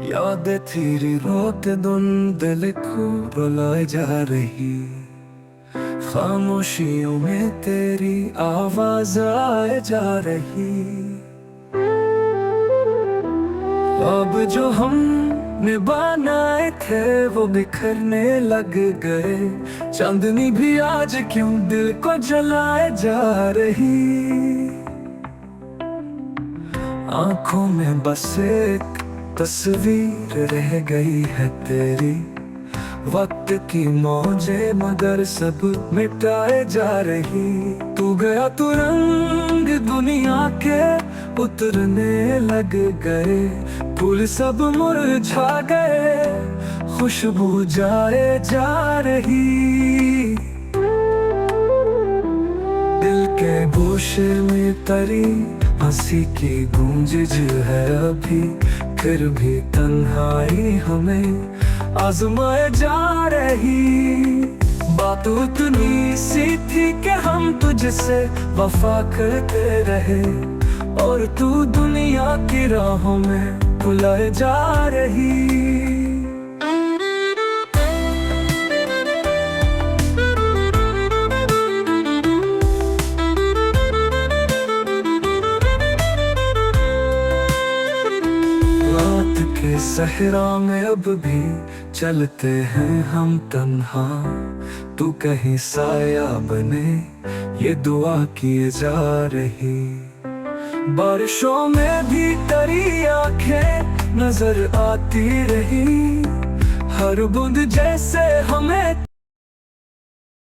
यादें तेरी रोते दिल को रुलाए जा रही, खामोशियों में तेरी आवाज आए जा रही। अब जो हमने बनाए थे वो बिखरने लग गए, चांदनी भी आज क्यों दिल को जलाए जा रही। आंखों में बस एक तस्वीर रह गई है तेरी, वक्त की मौजें मगर सब मिटाए जा रही। तू गया तो रंग दुनिया के उतरने लग गए, फूल सब मुरझा गए, खुशबू जाए जा रही। दिल के गोशे में तरी हंसी की गूंज जो है अभी, फिर भी तन्हाई हमें आजमाए जा रही। बात उतनी सी थी कि हम तुझसे वफा करते रहे, और तू दुनिया की राहों में भुलाए जा रही। के सहरा में अब भी चलते हैं हम तन्हा, तू कहीं साया बने ये दुआ किए जा रही। बारिशों में भी तेरी आंखें नजर आती रही, हर बूंद जैसे हमें